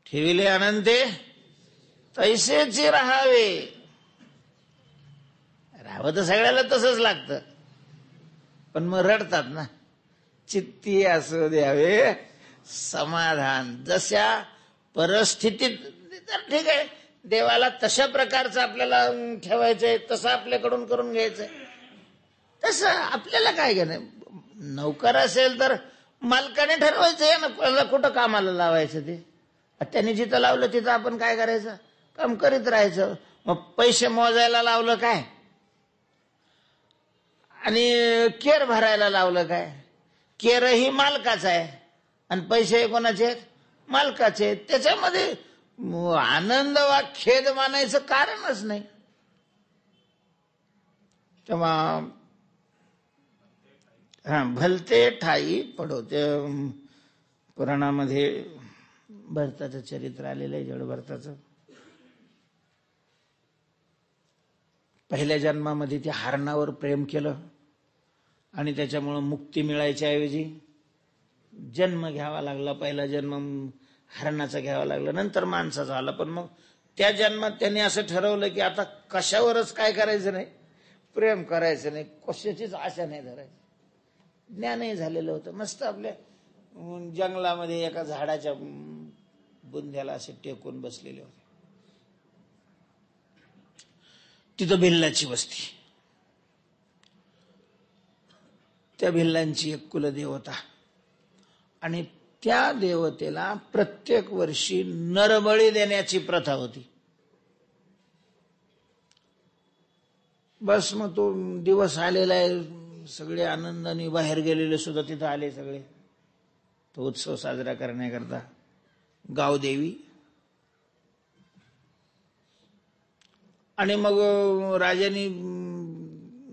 ठेविले अनंते तैसेच राहावे. राहावं तर सगळ्याला तसंच लागतं, पण मग रडतात ना. चित्ती असू द्यावे समाधान. जशा परिस्थितीत तर ठीक आहे, देवाला तशा प्रकारचं आपल्याला ठेवायचंय, तसं आपल्याकडून करून घ्यायचंय. तसं आपल्याला काय घेणं. नोकर असेल तर मालकाने ठरवायचंय ना आपल्याला कुठं कामाला लावायचं ते. त्याने जिथं लावलं तिथं आपण काय करायचं, काम करीत राहायचं. मग पैसे मोजायला लावलं काय आणि केर भरायला लावलं काय? केरही मालकाचा आहे आणि पैसे कोणाचे आहेत? मालकाचे आहेत. त्याच्यामध्ये आनंद वा खेद मानायचं कारणच नाही. तेव्हा भलते ठाई पडो. ते पुराणामध्ये भरताचं चरित्र आलेलं आहे, जड भरताचं. पहिल्या जन्मामध्ये ते हरणावर प्रेम केलं आणि त्याच्यामुळं मुक्ती मिळायच्या ऐवजी जन्म घ्यावा लागला. पहिला जन्म हरणाचा घ्यावा लागला, नंतर माणसाचा आला. पण मग त्या जन्मात त्यांनी असं ठरवलं की आता कशावरच काय करायचं नाही, प्रेम करायचं नाही, कशाचीच आशा नाही धरायची. ज्ञानही झालेलं होतं. मस्त आपल्या जंगलामध्ये एका झाडाच्या बुंध्याला असे टेकून बसलेले होते. तिथं भिल्लाची वस्ती. त्या भिल्लांची एक कुलदेवता आणि त्या देवतेला प्रत्येक वर्षी नरबळी देण्याची प्रथा होती. बस मग तो दिवस आलेला आहे, सगळे आनंदाने बाहेर गेलेले सुद्धा तिथं आले सगळे तो उत्सव साजरा करण्याकरता. गावदेवी आणि मग राजाने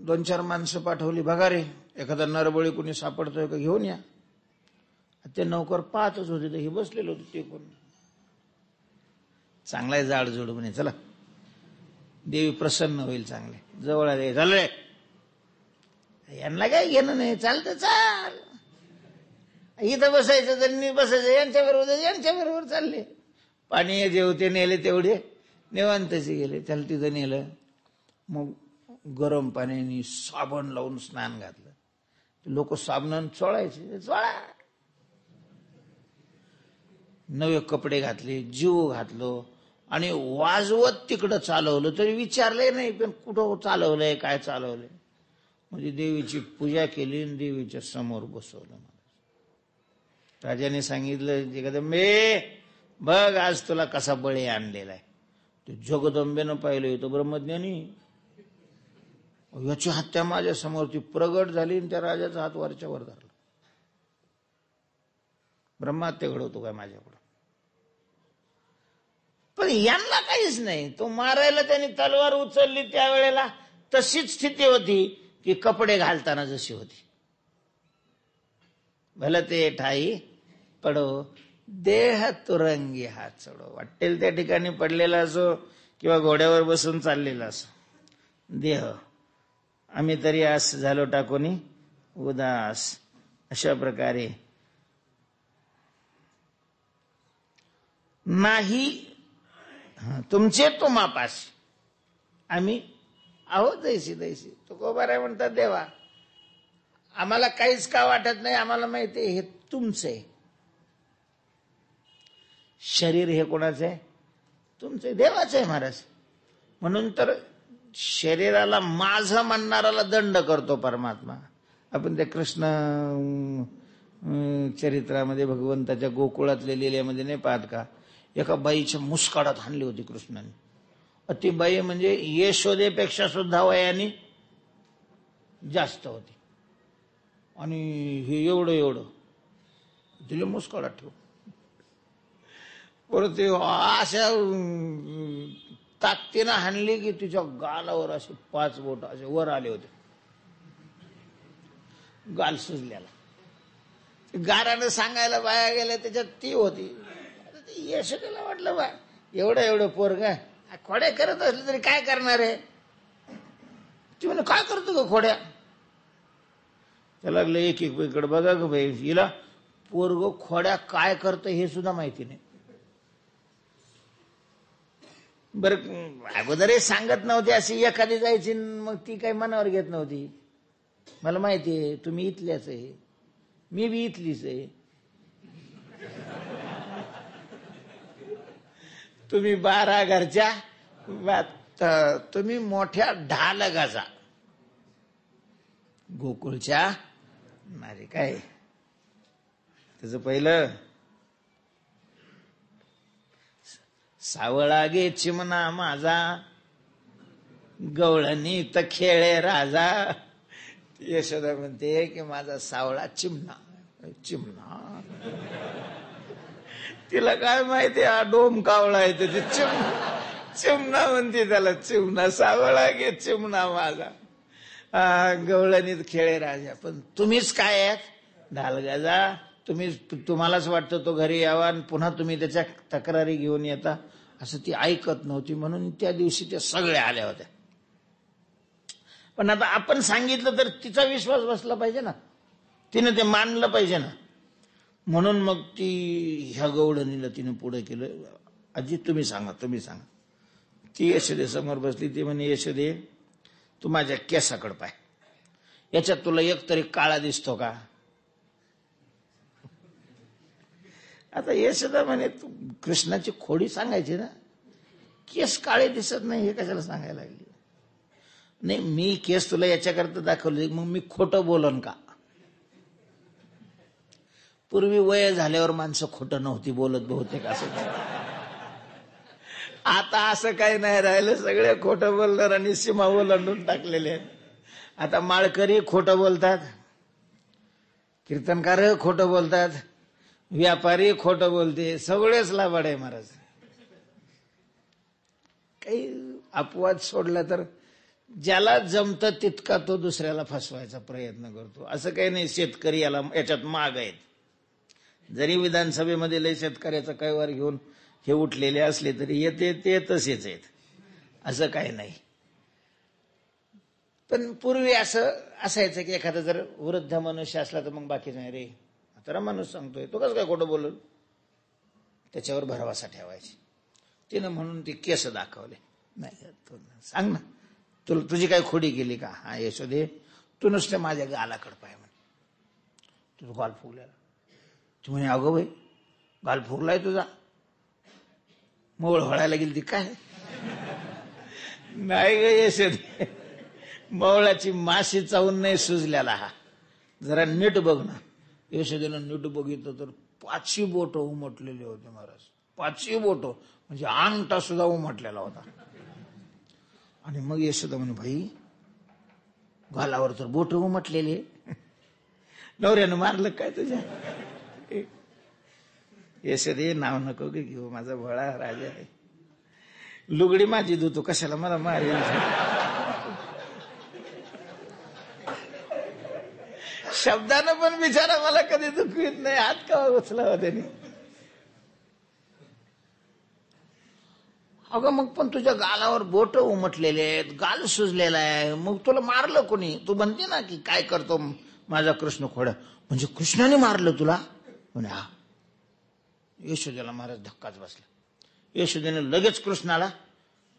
2-4 माणसं पाठवली, बघा रे एखादा नरबळी कोणी सापडतोय का, घेऊन या. ते नौकर पाहतच होते, तर हे बसलेलं होते टेकून. चांगला आहे जाडजूड म्हणे, चला देवी प्रसन्न होईल, चांगले जवळ आले, चाल रे यांना काय घेणं नाही, चालतं चाल. इथं बसायचं तर बसायचं, यांच्याबरोबर चालले. पाणी जेवते नेले तेवढे निवांतचे गेले. त्याला तिथं नेलं, मग गरम पाण्याने साबण लावून स्नान घातलं. लोक साबणानं चोळायचे, चोळा. नवे कपडे घातले, जीव घातलो आणि वाजवत तिकडं चालवलं. तरी विचारलंय नाही पण कुठं चालवलंय, काय चालवलंय. म्हणजे देवीची पूजा केली आणि देवीच्या समोर बसवलं. राजाने सांगितलं, जगदंबे बघ आज तुला कसा बळी आणलेला आहे. ते जगदंबेनं पाहिलं, येतो ब्रह्मज्ञानी, याची हत्या माझ्या समोर ती प्रगट झाली आणि त्या राजाचा हात वरच्या वर धरला. ब्रह्महत्या घडवतो काय माझ्याकडं? पण यांना काहीच नाही. तो मारायला त्यांनी तलवार उचलली त्यावेळेला तशीच स्थिती होती की कपडे घालताना जशी होती. भलं ते ठाई पडो देह तुरंगी हात चढो. वाटेल त्या ठिकाणी पडलेला असो किंवा घोड्यावर बसून चाललेला असो, देह आम्ही तरी आस झालो टाकोनी उदास. अशा प्रकारे नाही तुमचे तुम्हापास आम्ही आहोत दैसी दैसी. तुकोबाराय म्हणतात, देवा आम्हाला काहीच का वाटत नाही, आम्हाला माहिती आहे हे तुमचं आहे. शरीर हे कोणाचं आहे? तुमचं आहे, देवाचं आहे महाराज. म्हणून तर शरीराला माझं म्हणणाराला दंड करतो परमात्मा. आपण त्या कृष्ण चरित्रामध्ये भगवंताच्या गोकुळातल्या लीलेमध्ये नाही पाहत का, एका बाईच्या मुस्काडात हाणली होती कृष्णाने. ती बाई म्हणजे यशोदेपेक्षा सुद्धा वयाने जास्त होती आणि हे एवढं एवढं तिला मुस्काडात ठेव. परत ते अशा ताकदीनं हाणली की तिच्या गालावर असे 5 बोट असे वर आले होते, गाल सुजल्याला. गारानं सांगायला बाया गेल्या, त्याच्यात ती होती. यशोदेला वाटलं बा एवढं एवढं पोरग खोड्या करत असले तरी काय करणार आहे. ती म्हणे काय करतो ग खोड्या. त्याला लागलं एक एक इकडे बघा ग बाई, हिला पोरग खोड्या काय करतं हे सुद्धा माहिती नाही. बरं अगोदरही सांगत नव्हती, अशी एखादी जायची मग ती काही मनावर घेत नव्हती. मला माहिती आहे तुम्ही इथल्याच आहे, मी बी इथलीच आहे. तुम्ही 12 घरच्या, तुम्ही मोठ्या ढालगाजा गोकुळच्या नारी. काय त्याचं पहिलं, सावळा गे चिमणा माझा गवळणीत खेळे राजा. यशोदा म्हणते की माझा सावळा चिमणा. चिमणा तिला काय माहिती हा डोम कावळा आहे, ते चिमणा म्हणते त्याला. चिमणा, सावळा गे चिमणा माझा गवळणीत खेळे राजा. पण तुम्हीच काय आहेत ढालगाजा, तुम्हालाच वाटतं तो घरी यावा आणि पुन्हा तुम्ही त्याच्या तक्रारी घेऊन येता. असं ती ऐकत नव्हती. म्हणून त्या दिवशी त्या सगळ्या आल्या होत्या. पण आता आपण सांगितलं तर तिचा विश्वास बसला पाहिजे ना, तिने ते मानलं पाहिजे ना. म्हणून मग ती ह्या गवळणीला तिने पुढे केलं, आजी तुम्ही सांगा तुम्ही सांगा. ती यशोदे समोर बसली. ती म्हणे, यशोदे तू माझ्या केसाकडे पाय, याच्यात तुला एक तरी काळा दिसतो का. आता यशोदा म्हणे तू कृष्णाची खोडी सांगायची ना, केस काळे दिसत नाही हे कशाला सांगायला लागली. नाही मी केस तुला याच्याकरता दाखवले, मग मी खोटं बोलन का. पूर्वी वय झाल्यावर माणसं खोटं नव्हती बोलत बहुतेक, असं आता असं काही नाही राहिलं. सगळे खोटं बोलणार आणि सीमा ओलांडून टाकलेले आहेत. आता माळकरी खोटं बोलतात, कीर्तनकार खोटं बोलतात, व्यापारी खोटं बोलते, सगळेच लाभाड आहे महाराज. काही अपवाद सोडला तर ज्याला जमतं तितका तो दुसऱ्याला फसवायचा प्रयत्न करतो. असं काही नाही शेतकरी याच्यात माग आहेत. जरी विधानसभेमध्ये लय शेतकऱ्याचा कैवार घेऊन हे उठलेले असले तरी येते ते तसेच आहेत, असं काही नाही. पण पूर्वी असं असायचं की एखादा जर वृद्ध मनुष्य असला तर मग बाकी नाही रे म्हातारा माणूस सांगतोय, तो कसं काय खोटं बोलल? त्याच्यावर भरवसा ठेवायची. तिनं म्हणून ती केस दाखवले. नाही तू सांग ना, तुझी काय खोडी केली का? हा यशोदे, तू नुसतं माझ्या गालाकडं पाय म्हणे, तुझं गाल फुगलेला. तू म्हणे अगं बाई गाल फुगलाय तुझा, मोळ हळायला गेली ती काय? नाही ग यशोदे, मवळाची माशी चावून नाही सुजलेला हा, जरा नीट बघ ना. यशोदेनं नीट बघितलं तर 5 बोट उमटलेले होते महाराज. 5 बोट म्हणजे अंगठा सुद्धा उमटलेला होता. आणि मग यशोदा म्हणे, भाई गालावर तर बोट उमटलेले, नवऱ्यानं मारलं काय तुझ्या? यशोदे नाव नको गे घेऊ, माझा भोळा राजा आहे. लुगडी माझी धुतो, कशाला मला मारेल? शब्दानं पण बिचारा मला कधी दुखवीत नाही. हात का उचला हो त्याने? अगं मग पण तुझ्या गालावर बोट उमटलेले आहेत, गाल सुजलेला आहे, मग तुला मारलं कोणी? तू म्हणते ना की काय करतो माझा कृष्ण खोड, म्हणजे कृष्णाने मारलं तुला? म्हणे हा. यशोदेला महाराज धक्काच बसला. यशोदेने लगेच कृष्णाला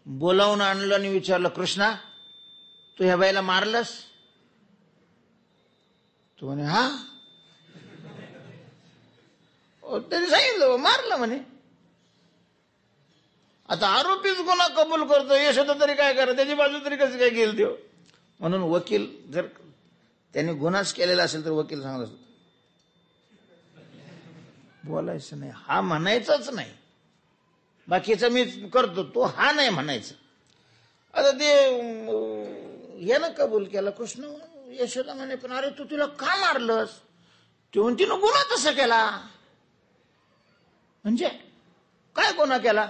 बोलावून आणलं आणि विचारलं, कृष्णा तू ह्या बाईला मारलंस? तू म्हणे हा. त्यांनी सांगितलं मारलं म्हणे. आता आरोपीच गुन्हा कबूल करतो, यशोदा तरी काय करा, त्याची बाजू तरी कशी काय घेईल देव? म्हणून वकील, जर त्यांनी गुन्हाच केलेला असेल तर वकील सांगत असतो बोलायचं नाही, हा म्हणायचाच नाही, बाकीचं मी करतो, तो हा नाही म्हणायचं. आता ते यानं कबूल केला कृष्ण. यशोदा म्हणे पण अरे तू तिला का मारलंस? ते म्हणून तिनं गुन्हा तसा केला. म्हणजे काय गुन्हा केला?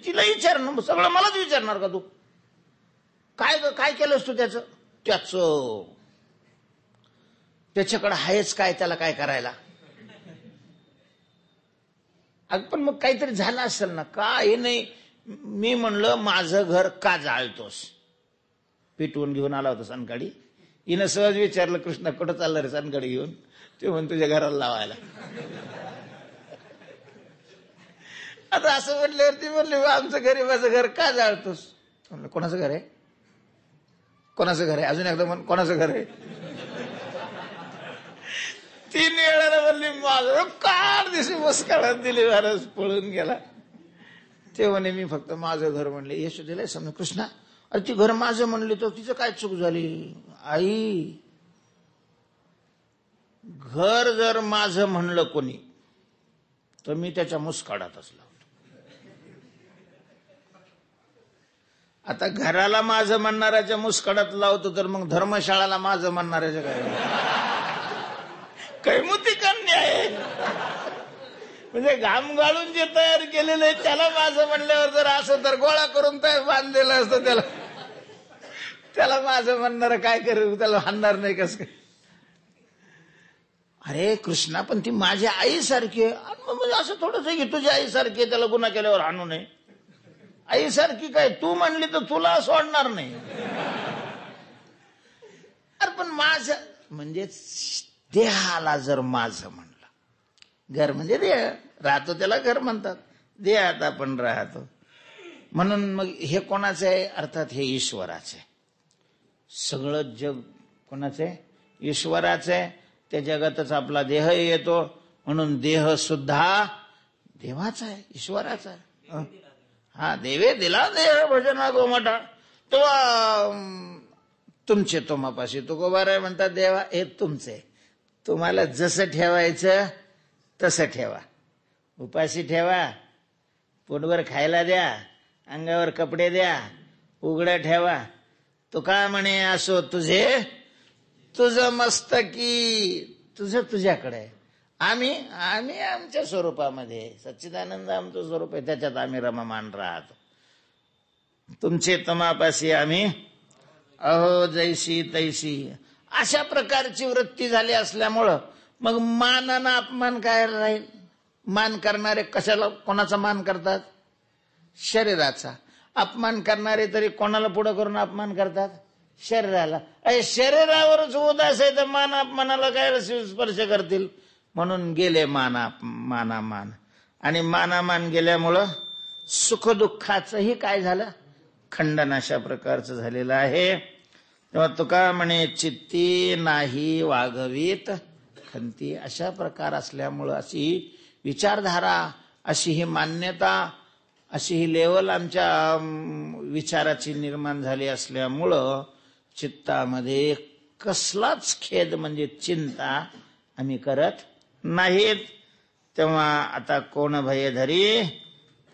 तिला विचारणार, सगळं मलाच विचारणार का तू? काय केलंस तू? त्याच्याकडे आहेच काय, त्याला काय करायला? पण मग काहीतरी झालं असेल ना. काय नाही, मी म्हणलं माझं घर का जाळतोस? पेटवून घेऊन आला होता सनकाडी. हिनं सहज विचारलं, कृष्णा कुठं चाललं रे सनकाडी घेऊन? ते म्हणून तुझ्या घराला लावायला. आता असं म्हटल्यावरती म्हणले आमचं घर, माझं घर का जाळतोस? म्हणलं कोणाचं घर आहे? कोणाचं घर आहे? अजून एकदा म्हण, कोणाचं घर आहे? 3 वेळाला म्हणली माझं. कार दिवशी मुस्काळात दिली, महाराज पळून गेला. ते म्हणे मी फक्त माझं घर म्हणले. यशोदेला समजा कृष्णा अरे ती घर माझं म्हणली तर तिचं काय चूक झाली? आई घर जर माझं म्हणलं कोणी तर मी त्याच्या मुस्काळात असलो. आता घराला माझं म्हणणाऱ्याच्या मुस्काळात लावतो तर मग धर्मशाळाला माझं म्हणणाऱ्याच्या काय? कैमुती कन्या आहे. म्हणजे घाम गाळून जे तयार केलेलं आहे त्याला माझं म्हणल्यावर जर असं तर गोळा करून तयार बांधलेलं असतं त्याला माझं म्हणणार काय करेल? त्याला हाणणार नाही कस काय? अरे कृष्णा पण ती माझ्या आईसारखी आहे. म्हणजे असं थोडंच आहे की तुझ्या आईसारखी त्याला गुन्हा केल्यावर हाणू नये. आईसारखी काय तू म्हणली तर तुला सोडणार नाही. अरे पण माझं म्हणजे देहाला जर माझं म्हणलं, घर म्हणजे देह, राहतो त्याला घर म्हणतात, देहात आपण राहतो. म्हणून मग हे कोणाचं आहे? अर्थात हे ईश्वराचं आहे. सगळं जग कोणाचं आहे? ईश्वराचं आहे. त्या जगातच आपला देह येतो, म्हणून देह सुद्धा देवाचा आहे, ईश्वराचा आहे. हा देवे दिला देह भजना गोमटा तो तुमचे तुम्हापाशी तुकोबाराय म्हणतात देवा हे तुमचे, तुम्हाला जसं ठेवायचं तसं ठेवा. उपाशी ठेवा, पोटभर खायला द्या, अंगावर कपडे द्या, उघडं ठेवा. तो का म्हणे असो तुझं मस्तकी, तुझ्याकडे आहे. आम्ही आमच्या स्वरूपामध्ये, सच्चिदानंद आमचं स्वरूप आहे, त्याच्यात आम्ही रममान राहतो. तुमचे तमापाशी आम्ही अहो जैसी तैसी. अशा प्रकारची वृत्ती झाली असल्यामुळं मग मानानं अपमान काय राहील? मान करणारे कशाला, कोणाचा मान करतात? शरीराचा. अपमान करणारे तरी कोणाला पुढं करून अपमान करतात? शरीराला. शरीरावरच उदास आहे तर मान अपमानाला काय स्पर्श करतील? म्हणून गेले मानामान. आणि मानामान गेल्यामुळं सुखदुःखाचंही काय झालं, खंडन अशा प्रकारचं झालेलं आहे. तेव्हा तुका म्हणे चित्ती नाही वागवीत खंती. अशा प्रकार असल्यामुळं, अशी विचारधारा, अशी ही मान्यता, अशी ही लेवल आमच्या विचाराची निर्माण झाली असल्यामुळं चित्तामध्ये कसलाच खेद म्हणजे चिंता आम्ही करत नाहीत. तेव्हा आता कोण भय धरी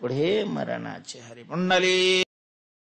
पुढे मरणाचे. हरी पुंडली.